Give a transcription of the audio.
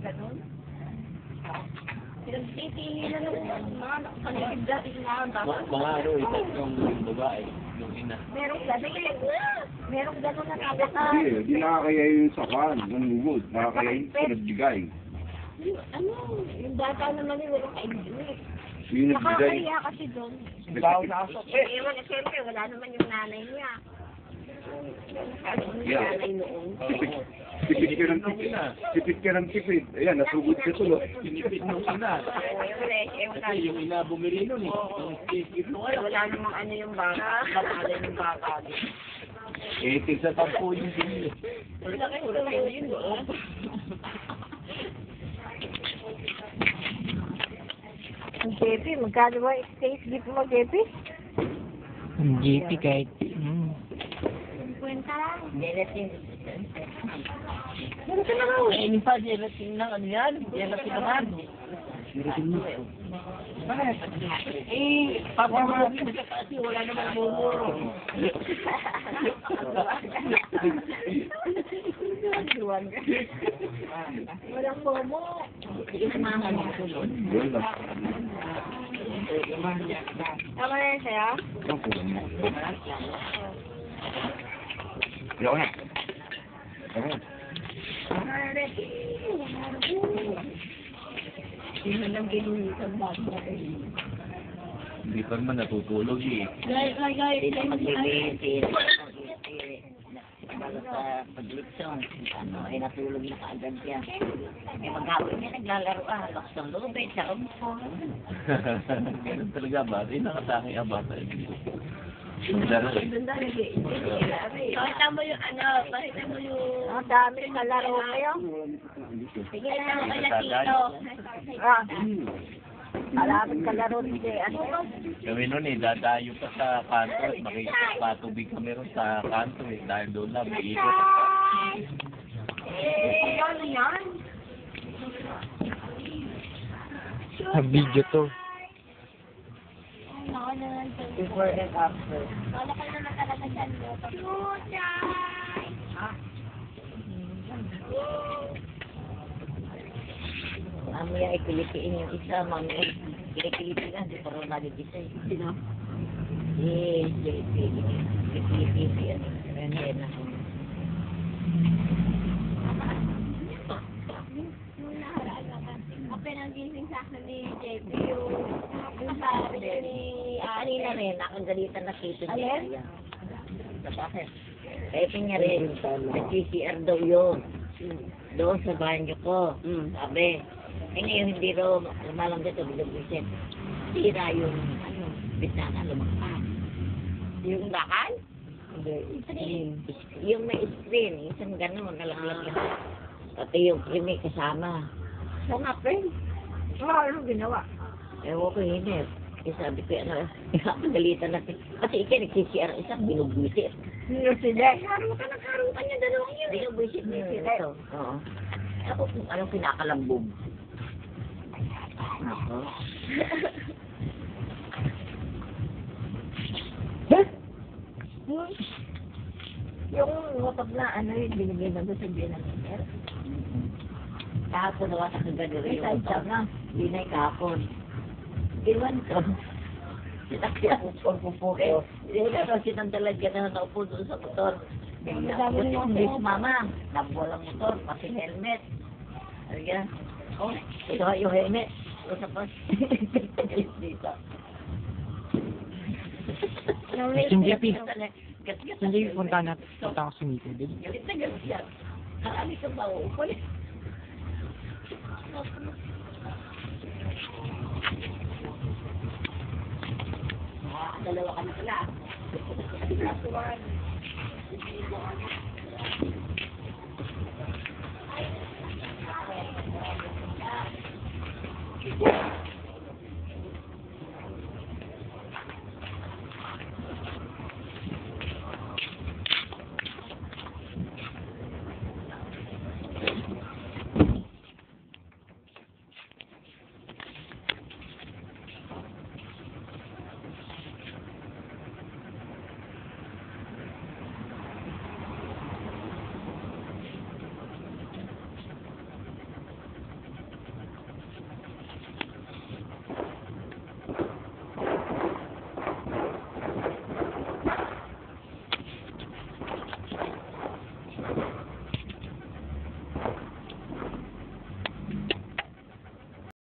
ganun. Pinagtitili na nung mga nakapaligid dati na baka. Mga ano, yung babae, yung ina. Merong ganun na nakakata. Hindi, hindi nakakaya yung sakan, ng lugod. Nakakaya yung pinagbigay. Ano, yung bata naman yung walang kaibig. Yung nagbigay. Nakakaya kasi doon. Nagkakit. Ewan, siyempre, wala naman yung nanay niya. Yung nanay noon. Tipid ka ng tipid. Tipid ka ng tipid. Ayan, nasugod ka tulo. Pinipit ng ina. Kasi yung ina bumili nun eh. Yung skip nung ano. Wala namang ano yung baka. Batalay yung baka. Eh, tigsa 10 yung binili. Wala kayo yun doon. Ang JP, magkano ba exchange gift mo, JP? Ang JP kahit... 50 lang. Gelatin. Gelatin na nga. Eh, pa, gelatin na ano yan? Gelatin naman. Bakit? Eh, papamagin ka kasi wala naman mumuro. Walang momo. Ismahan mo tulon. Tama na yan sa'yo? Ayaw na. Sino lang ginulitan ba? Hindi pa naman natutulog eh. Guys. Sila magbibihit, bago sa paglitsong, ano, ay natulog na kaagad siya. Eh, maghapon niya naglalaro, lakas ng loob, sa umpo. Ganun talaga ba? Hindi nakatangi abata. Laro eh. Pakita mo yung ano, pakita mo yung... Ang dami kalaro kayo. Sige na, kalatito. Malapit kalaro hindi. Ano? Kami nun eh, dadayo pa sa kanto at makikipatubig kami ron sa kanto eh. Dahil doon lang, may ikot. Ano yan? video to. Before and after. Wala ka naman talaga dyan. Mamaya ipilipiin yung isa, mamaya ipilipiin lang, di pa rin nalit isa eh. Sino? Eh, ipilipiin. Ayan na. Kapag nang-gising sa akin ni JP, yung sabi ni... Kanina rin, nakagalitan na kito niya. Alin? Bakit? Kaya niya rin, nag-CCR daw yun. Doon sa banyo ko. Sabi, ngayon hindi raw lumalang dito, bilang-bisit. Tira yung, bitana, lumakpan. Yung bakal? Hindi, yung may screen, isang gano'n, nalaglag lang. Pati yung krimi kasama. Sa nga, friend. Ano ginawa? Ewan ko hindi. Sabi ko, nakagalitan natin. Kasi ikaw nag-CCR, isang binubwisit. Sila. Nagkaroon niya dalawang yun. Binubwisit ito. Oo. Ako kung anong pinakalambog. Ako. Yung motor na ano yung binigay na doon sa Binamiter. Kahapon nawa sa kagano'n May yung side na. binay kahapon. Iwan ko. Sinakti ako pupo ko. Hindi na sinandalag ka na naupo doon sa motor. Buti yung mama. Nabuha lang motor, pati helmet. Sabi ka, ito yung helmet. Ito sa pas. Dito. Hindi, hindi, punta ako sa meeting. Galit na galit yan. Karami ka ba? Upulit. Dalawa ka na pala.